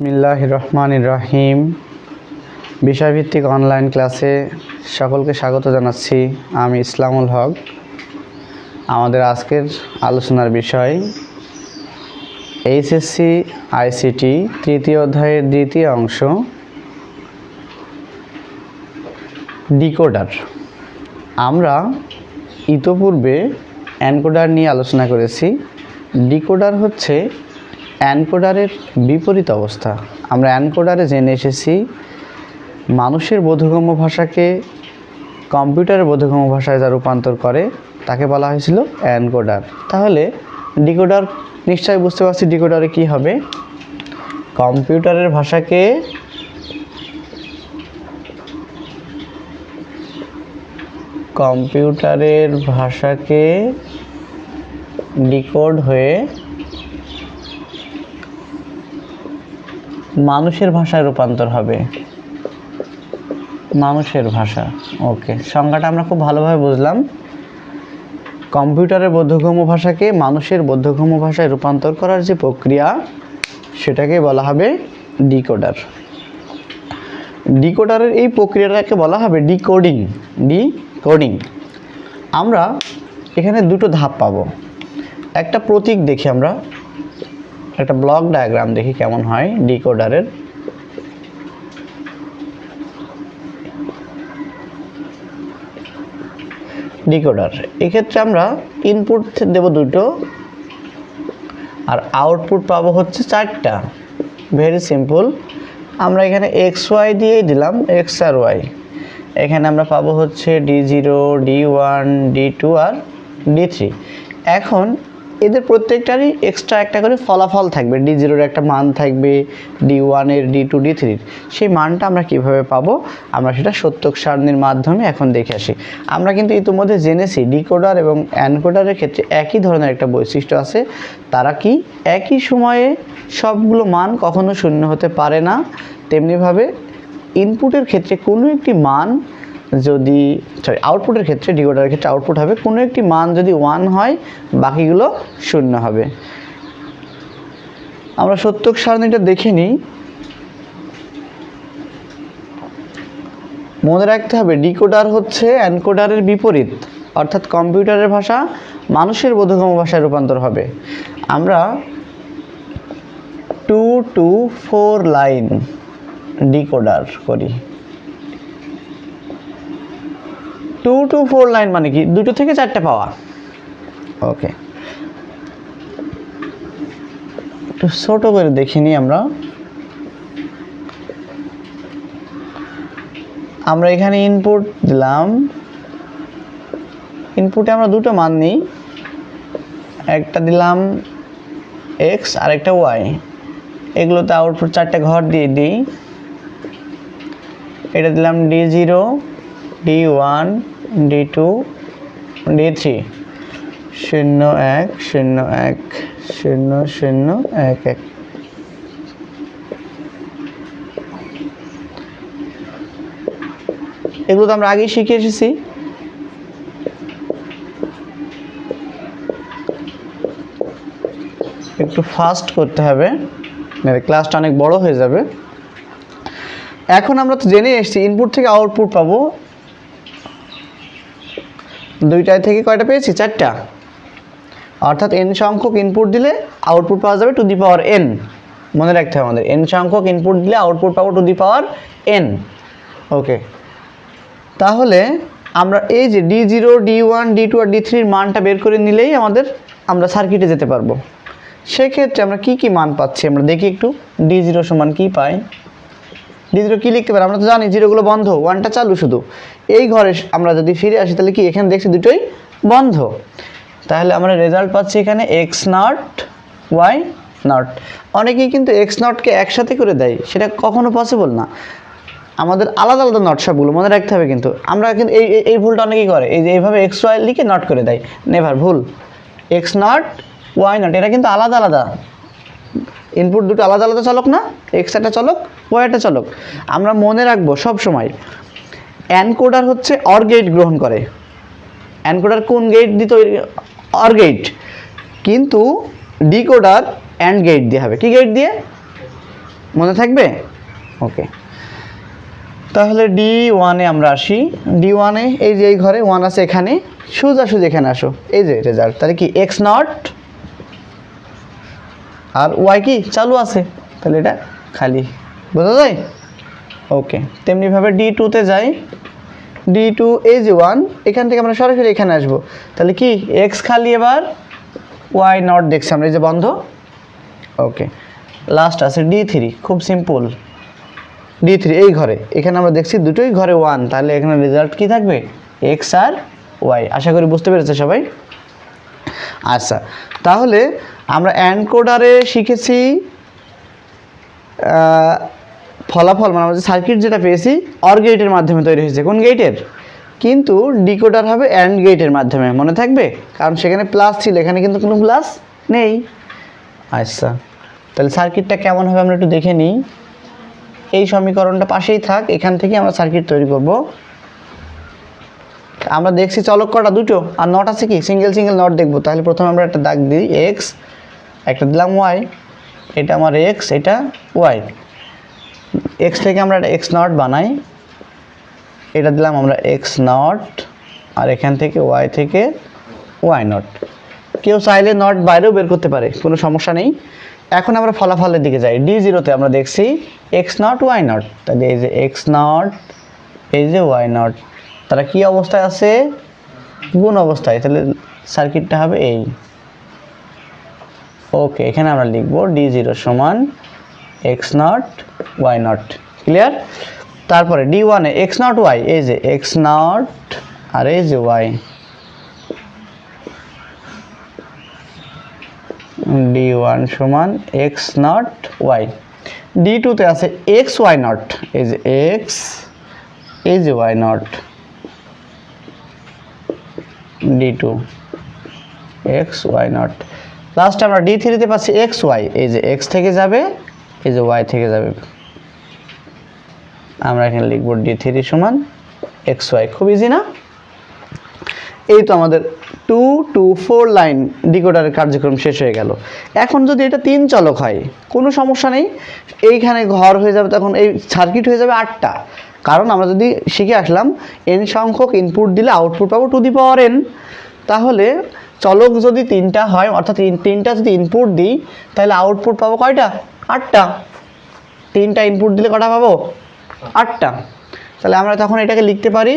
বিসমিল্লাহির রহমানির রহিম। বিষয়ভিত্তিক অনলাইন ক্লাসে সকলকে স্বাগত জানাচ্ছি। আমি ইসলামুল হক। আমাদের আজকের আলোচনার বিষয় এইচএসসি আইসিটি তৃতীয় অধ্যায়ের দ্বিতীয় অংশ, ডিকোডার। আমরা ইতোপূর্বে এনকোডার নিয়ে আলোচনা করেছি। ডিকোডার হচ্ছে এনকোডারের বিপরীত অবস্থা। আমরা এনকোডারে জেনে এসেছি মানুষের বোধগম্য ভাষাকে কম্পিউটারের বোধগম্য ভাষায় যা রূপান্তর করে তাকে বলা হয়েছিল এনকোডার। তাহলে ডিকোডার নিশ্চয়ই বুঝতে পারছি ডিকোডারে কি হবে। কম্পিউটারের ভাষাকে ডিকোড হয়ে মানুষের ভাষায় রূপান্তর হবে। মানুষের ভাষা, ওকে, সংজ্ঞাটা আমরা খুব ভালোভাবে বুঝলাম। কম্পিউটারের বোধগম্য ভাষাকে মানুষের বোধগম্য ভাষায় রূপান্তর করার যে প্রক্রিয়া, সেটাকে বলা হবে ডিকোডার। ডিকোডারের এই প্রক্রিয়াটাকে বলা হবে ডিকোডিং। আমরা এখানে দুটো ধাপ পাবো। একটা প্রতীক দেখি, আমরা একটা ব্লক ডায়াগ্রাম দেখি কেমন হয় ডিকোডারের। ডিকোডার এক্ষেত্রে আমরা ইনপুট দেব দুটো আর আউটপুট পাবো হচ্ছে চারটা। Very simple. আমরা এখানে এক্স ওয়াই দিয়েই দিলাম, এক্স আর ওয়াই। এখানে আমরা পাবো হচ্ছে D0, D1, D2 আর D3। এখন এদের প্রত্যেকটারই এক্সট্রা একটা করে ফলাফল থাকবে। D0-এর একটা মান থাকবে, D1-এর, D2, D3-র। সেই মানটা আমরা কিভাবে পাবো, আমরা সেটা সত্যক সারণীর মাধ্যমে এখন দেখে আসি। আমরা কিন্তু ইতিমধ্যে জেনেছি ডিকোডার এবং এনকোডারের ক্ষেত্রে একই ধরনের একটা বৈশিষ্ট্য আছে। তারা কি একই সময়ে সবগুলো মান কখনো শূন্য হতে পারে না। তেমনিভাবে ইনপুটের ক্ষেত্রে কোনো একটি মান যদি আউটপুটের ক্ষেত্রে, ডিকোডারের ক্ষেত্রে আউটপুট হবে কোনো একটি মান যদি 1 হয়, বাকিগুলো শূন্য হবে। আমরা সত্যক সারণীটা দেখে নিই। মনে রাখতে হবে ডিকোডার হচ্ছে এনকোডারের বিপরীত, অর্থাৎ কম্পিউটারের ভাষা মানুষের বোধগম্য ভাষায় রূপান্তর হবে। আমরা 2 to 4 লাইন ডিকোডার করি। 2 to 4 লাইন মানে কি, 2 থেকে 4টা পাওয়া। ওকে, একটু ছোট করে দেখিনি। আমরা এখানে ইনপুট দিলাম। ইনপুটে আমরা দুটো মান নিই, একটা দিলাম এক্স আর একটা ওয়াই। এগুলোতে আউটপুট 4টে ঘর দিয়ে দিই। এটা দিলাম D0, D1, D2, D3, 0 1 0 1 0 0 1 1। এগুলো তো আমরা আগেই শিখে এসেছি। একটু ফাস্ট করতে হবে, ক্লাসটা অনেক বড় হয়ে যাবে। এখন আমরা তো জেনে এসেছি ইনপুট থেকে আউটপুট পাবো। দুইটায় থেকে কয়টা পেয়েছি? 4টা। অর্থাৎ n সংখ্যক ইনপুট দিলে আউটপুট পাওয়া যাবে টু দি পাওয়ার n। মনে রাখতে হবে আমাদের n সংখ্যক ইনপুট দিলে আউটপুট পাবো টু দি পাওয়ার n। ওকে, তাহলে আমরা এই যে D0, D1, D2 আর D3-র মানটা বের করে নিলেই আমরা সার্কিটে যেতে পারবো। সেক্ষেত্রে আমরা কি কি মান পাচ্ছি আমরা দেখি একটু। D0 সমান কি পাই? D0 কি লিখতে পারি? আমরা তো জানি জিরোগুলো বন্ধ, 1টা চালু শুধু। এই ঘরে আমরা যদি ফিরে আসি তাহলে কি এখানে দেখছি দুটোই বন্ধ। তাহলে আমরা রেজাল্ট পাচ্ছি এখানে x0, y0। অনেকেই কিন্তু x0-কে একসাথে করে দেয়, সেটা কখনো পসিবল না। আমাদের আলাদা আলাদা নট সবগুলো মনে রাখতে হবে। কিন্তু আমরা কিন্তু এই ভুলটা অনেকেই করে, এই যে এইভাবে xy লিখে নট করে দেয়। নেভার, ভুল। x0, y0 এটা কিন্তু আলাদা আলাদা ইনপুট, দুটো আলাদা আলাদা চলক না, এক্স একটা চলক, ওয়াই একটা চলক। আমরা মনে রাখবো সব সময় এনকোডার হচ্ছে অর গেট গ্রহণ করে। এনকোডার কোন গেট দিত? Or gate. কিন্তু ডিকোডার অ্যান্ড গেট দিয়ে হবে। কি গেট দিয়ে? মনে থাকবে? ওকে, তাহলে D1-এ আমরা আসি। D1-এ এই যে এই ঘরে 1 আছে, এখানে সোজাসুজি এখানে আসো, এই যে রেজাল্ট। তাহলে কি x নট আর y কি চালু আছে, তাহলে এটা খালি, বোঝা যায়? ওকে, তেমনিভাবে D2-তে যাই। D2 এই যে 1, এখান থেকে আমরা সরাসরি এখানে আসবো, তাহলে কি x খালি, এবার y নট দেখছি আমরা, এই যে বন্ধ। ওকে, লাস্ট আছে D3, খুব সিম্পল। D3 এই ঘরে, এখানে আমরা দেখছি দুটোই ঘরে 1, তাহলে এখানে রেজাল্ট কি থাকবে? x আর y। আশা করি বুঝতে পেরেছে সবাই। আচ্ছা, তাহলে আমরা এনকোডারে শিখেছি ফলাফল, মানে আমাদের সার্কিট যেটা পেয়েছি অর গেটের মাধ্যমে তৈরি হয়েছে। কোন গেটের? কিন্তু ডিকোডার হবে অ্যান্ড গেটের মাধ্যমে, মনে থাকবে? কারণ সেখানে প্লাস ছিল, এখানে কিন্তু কোনো প্লাস নেই। আচ্ছা, তাহলে সার্কিটটা কেমন হবে আমরা একটু দেখে নিই। এই সমীকরণটা পাশেই থাক, এখান থেকে আমরা সার্কিট তৈরি করব। আমরা দেখছি চলক কটা? দুটো, আর নট আছে কি সিঙ্গেল সিঙ্গেল নট দেখব। তাহলে প্রথমে আমরা একটা দাগ দিই এক্স, একটা দিলাম ওয়াই, এটা আমার এক্স, এটা ওয়াই। এক্স থেকে আমরা একটা এক্স নট বানাই, এটা দিলাম আমরা এক্স নট, আর এখান থেকে ওয়াই থেকে ওয়াই নট। কেউ চাইলে নট বাইরেও বের করতে পারে, কোনো সমস্যা নেই। এখন আমরা ফলাফলের দিকে যাই। D0-তে আমরা দেখছি এক্স নট ওয়াই নট, তাহলে এই যে এক্স নট, এই যে ওয়াই নট, তারা কি অবস্থায় আছে? গুণ অবস্থায়। তাহলে সার্কিটটা হবে এই। ওকে, এখানে আমরা লিখব D0 সমান x not y not. Clear? তারপরে D1-এ এক্স নট ওয়াই, এই যে এক্স নট আর এই যে ওয়াই। D1 সমান এক্স নট ওয়াই। D2-তে আছে এক্স ওয়াই নট, এই যে এক্স, এই যে y not. D2 x y not. Last আমরা D3-তে পাচ্ছি এক্স ওয়াই, এই যে এক্স থেকে যাবে, এই যে ওয়াই থেকে যাবে। আমরা এখানে লিখব D3 সমান এক্স ওয়াই। খুব ইজি না? এই তো আমাদের 2 to 4 লাইন ডিকোডারের কার্যক্রম শেষ হয়ে গেল। এখন যদি এটা 3 চলক হয় কোনো সমস্যা নেই, এইখানে ঘর হয়ে যাবে, তখন এই সার্কিট হয়ে যাবে 8টা। কারণ আমরা যদি শিখে আসলাম n সংখ্যক ইনপুট দিলে আউটপুট পাবো টু দি পাওয়ার n। তাহলে চলক যদি 3টা হয়, অর্থাৎ 3টা যদি ইনপুট দিই, তাহলে আউটপুট পাবো কয়টা? 8টা। 3টা ইনপুট দিলে কটা পাবো? 8টা। তাহলে আমরা তখন এটাকে লিখতে পারি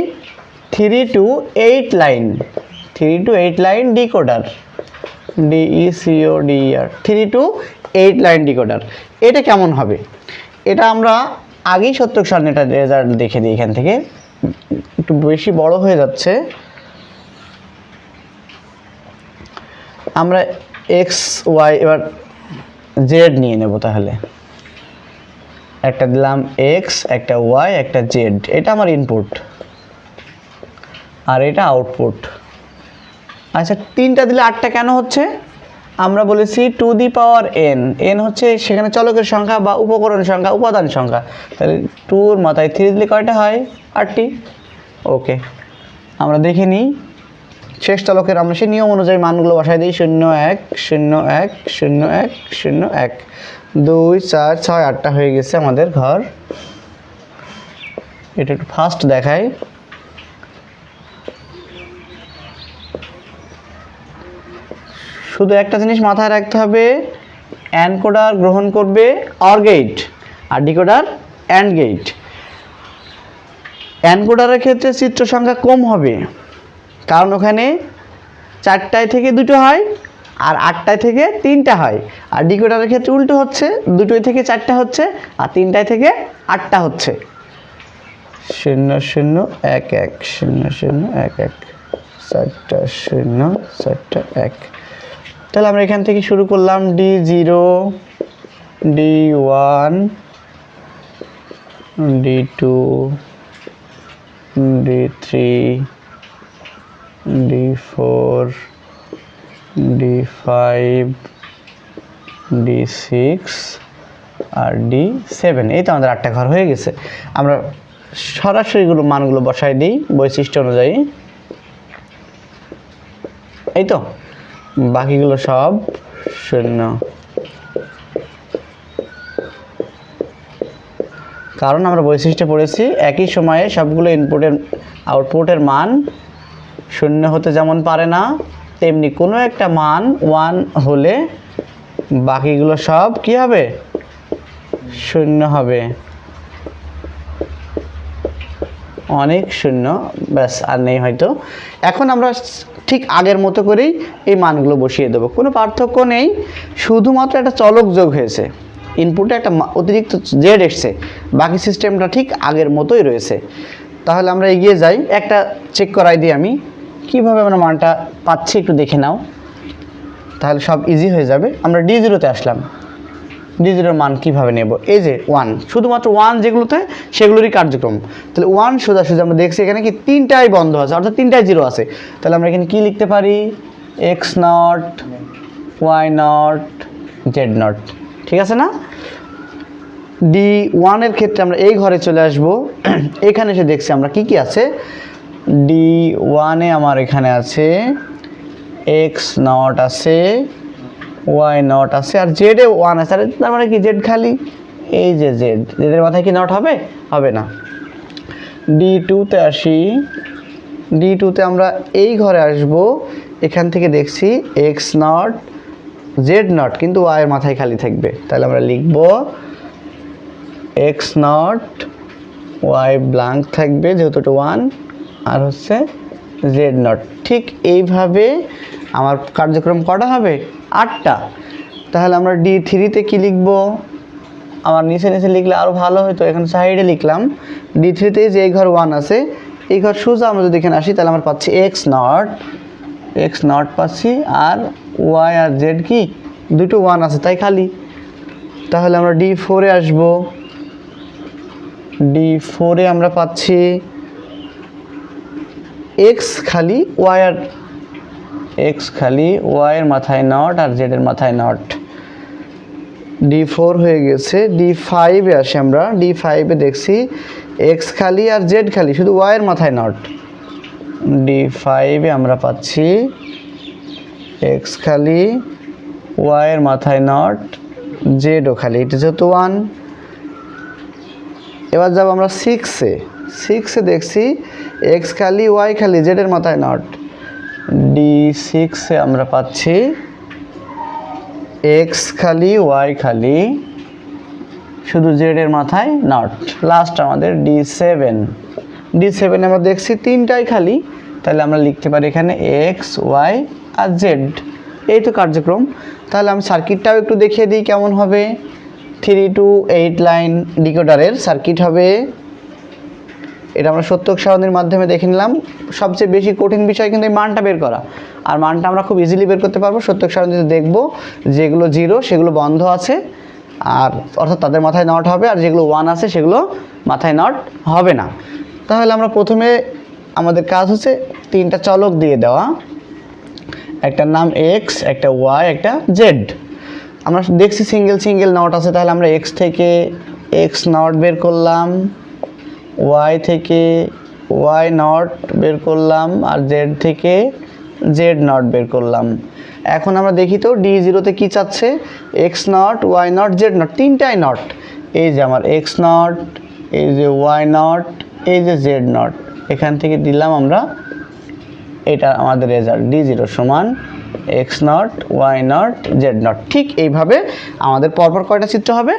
3 to 8 line, 3 to 8 line decoder, DECODER, 3 to 8 line decoder. এটা কেমন হবে? এটা আমরা আগেই সত্যক সারণী এটা রেজাল্ট দেখে দিই। এখান থেকে একটু বেশি বড় হয়ে যাচ্ছে, আমরা এক্স ওয়াই এবার জেড নিয়ে নেব। তাহলে একটা দিলাম এক্স, একটা ওয়াই, একটা জেড, এটা আমার ইনপুট আর এটা আউটপুট। আচ্ছা, 3টা দিলে 8টা কেন হচ্ছে? আমরা বলেছি to the power n, n হচ্ছে সেখানে চলকের সংখ্যা বা উপকরণ সংখ্যা, উপাদান সংখ্যা। তাহলে 2-র মাথায় 3 দিলে কয়টা হয়? 8টি। ওকে, আমরা দেখে নিই শেষ চলকের, আমরা সেই নিয়ম অনুযায়ী মানগুলো বসাই দিই। 0 1 0 1 0 1 0 1 2 4 6 8টা হয়ে গেছে আমাদের ঘর। এটা একটু ফাস্ট দেখাই। শুধু একটা জিনিস মাথায় রাখতে হবে, এনকোডার গ্রহণ করবে অর গেট আর ডিকোডার অ্যান্ড গেট। এনকোডারের ক্ষেত্রে চিত্র সংখ্যা কম হবে, কারণ ওখানে 4টায় থেকে 2টো হয় আর 8টায় থেকে 3টা হয়। আর ডিকোডারের ক্ষেত্রে উল্টো হচ্ছে, 2টোয় থেকে 4টা হচ্ছে আর 3টায় থেকে 8টা হচ্ছে। 0 0 1 1 0 0 1 1 4টা 0 4টা 1। তাহলে আমরা এখান থেকে শুরু করলাম D0, D1, D2, D3, D4, D5, D6 আর D7। এই তো আমাদের 8টা ঘর হয়ে গেছে। আমরা সরাসরি মানগুলো বসাই দিই বৈশিষ্ট্য অনুযায়ী। এই তো বাকিগুলো সব 0। কারণ আমরা বৈশিষ্ট্যে পড়েছি একই সময়ে সবগুলো ইনপুটের আউটপুটের মান শূন্য হতে যেমন পারে না, তেমনি কোনো একটা মান 1 হলে বাকিগুলো সব কি হবে, শূন্য হবে। অনেক শূন্য, ব্যাস আর নেই হয়তো। এখন আমরা ঠিক আগের মতো করেই এই মানগুলো বসিয়ে দেবো, কোনো পার্থক্য নেই, শুধুমাত্র একটা চলক যোগ হয়েছে, ইনপুটে একটা অতিরিক্ত জেড এসছে, বাকি সিস্টেমটা ঠিক আগের মতোই রয়েছে। তাহলে আমরা এগিয়ে যাই, একটা চেক করাই দিই আমি কিভাবে আমরা মানটা পাচ্ছি, একটু দেখে নাও, তাহলে সব ইজি হয়ে যাবে। আমরা D0-তে আসলাম, D0-এর মান কীভাবে নেব, এই যে 1, শুধুমাত্র 1 যেগুলোতে সেগুলোরই কার্যক্রম। তাহলে 1 সোজাসুজি আমরা দেখছি এখানে কি তিনটাই বন্ধ আছে, অর্থাৎ তিনটাই জিরো আছে। তাহলে আমরা এখানে কি লিখতে পারি, x0 y0 z0, ঠিক আছে না? D1-এর ক্ষেত্রে আমরা এই ঘরে চলে আসব, এখানে এসে দেখছি আমরা কি কি আছে। D1-এ আমার এখানে আছে x0 আছে, y0 আছে, আর জেডে 1 আছে। আর তার মানে কি জেড খালি, এই যে জেডের মাথায় কি নট হবে, হবে না। D2-তে আসি, D2-তে আমরা এই ঘরে আসব, এখান থেকে দেখছি x0 z0, কিন্তু y এর মাথায় খালি থাকবে। তাহলে আমরা লিখব x0 y ব্ল্যাঙ্ক থাকবে যেহেতু এটা 1, আর হচ্ছে z0। ঠিক এইভাবে আমার কার্যক্রম করা হবে 8টা। তাহলে আমরা D3-তে কি লিখব, আমার নিচে নিচে লিখলে আরও ভালো হতো, এখানে সাইডে লিখলাম। D3-তে যে এই ঘর 1 আছে, এই ঘর সোজা আমরা যদি এখানে আসি, তাহলে আমরা পাচ্ছি x0 পাচ্ছি, আর y আর z কি দুটো 1 আছে তাই খালি। তাহলে আমরা D4-এ আসব, D4-এ আমরা পাচ্ছি x খালি, y এর মাথায় নট আর z এর মাথায় নট। D4 হয়ে গেছে। D5-এ আসি আমরা, D5-এ দেখছি x খালি আর z খালি, শুধু y এর মাথায় নট। D5-এ আমরা পাচ্ছি x খালি, y এর মাথায় নট, জেডও খালি, এটা যেহেতু 1। এবার যাব আমরা 6-এ দেখছি x খালি, y খালি, z এর মাথায় নট। D6-এ আমরা পাচ্ছি x খালি, y খালি, শুধু z এর মাথায় নট। লাস্ট আমাদের D7-এ আমরা দেখছি তিনটাই খালি, তাহলে আমরা লিখতে পারি এখানে x, y আর z। এই তো কার্যক্রম। তাহলে আমি সার্কিটটাও একটু দেখিয়ে দিই কেমন হবে। 3 to 8 লাইন ডিকোডারের সার্কিট হবে। এটা আমরা সত্যক সারণীর মাধ্যমে দেখে নিলাম। সবচেয়ে বেশি কঠিন বিষয় কিন্তু এই মানটা বের করা, আর মানটা আমরা খুব ইজিলি বের করতে পারবো। সত্যক সারণীতে দেখব যেগুলো 0 সেগুলো বন্ধ আছে, আর অর্থাৎ তাদের মাথায় নট হবে, আর যেগুলো 1 আছে সেগুলো মাথায় নট হবে না। তাহলে আমরা প্রথমে আমাদের কাজ হচ্ছে তিনটা চলক দিয়ে দেওয়া, একটা নাম x, একটা y, একটা z। আমরা দেখছি সিঙ্গেল নট আছে, তাহলে আমরা x থেকে x নট বের করলাম, y থেকে y নট বের করলাম, আর z থেকে z নট বের করলাম। এখন আমরা দেখি তো D0-তে কি চাচ্ছে, x not, y not, z not, তিনটাই নট। এই যে আমার x নট, এই যে y নট, এই যে z নট, এখান থেকে দিলাম আমরা, এটা আমাদের রেজাল্ট D0 সমান x not, y not, z not. ঠিক এইভাবে আমাদের পরপর কয়টা চিত্র হবে,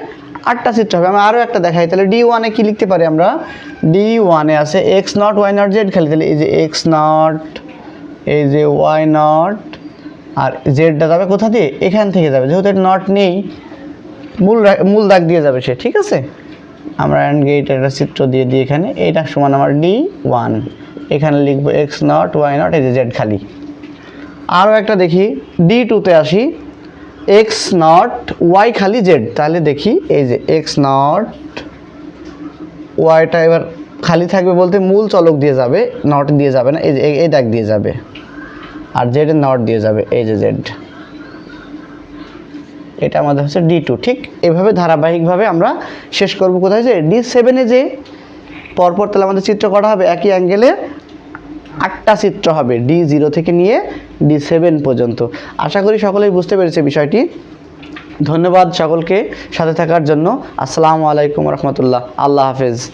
8টা চিত্র হবে। আমি আরও একটা দেখাই, তাহলে D1-এ কি লিখতে পারি আমরা, D1-এ আছে x not, y not, z খালি, তাহলে এই যে x নট, এই যে y নট, আর জেডটা যাবে কোথা দিয়ে, এখান থেকে যাবে, যেহেতু এটা নট নেই মূল দাগ দিয়ে যাবে সে, ঠিক আছে। আমরা অ্যান্ড গেট একটা চিত্র দিয়ে দিই এখানে, এইটা সমান আমার D1, এখানে লিখবো x নট, y নট, এই যে z খালি। আরও একটা দেখি, D2-তে আসি, x নট, y খালি, z। তাহলে দেখি এই যে x নট, yটা এবার খালি থাকবে বলতে মূল চলক দিয়ে যাবে, নট দিয়ে যাবে না, এই যে এই দাগ দিয়ে যাবে, আর z এর নট দিয়ে যাবে, এই যে z। এটা আমাদের হচ্ছে D2। ঠিক এভাবে ধারাবাহিকভাবে আমরা শেষ করব কোথায়, যে D7-এ যে পরপর তাহলে আমাদের চিত্র করা হবে একই অ্যাঙ্গেলে 8টা চিত্র হবে, D0 থেকে নিয়ে D7 পর্যন্ত। আশা করি সকলেই বুঝতে পেরেছে বিষয়টি। ধন্যবাদ সকলকে সাথে থাকার জন্য। আসসালামু আলাইকুম রহমতুল্লাহ। আল্লাহ হাফেজ।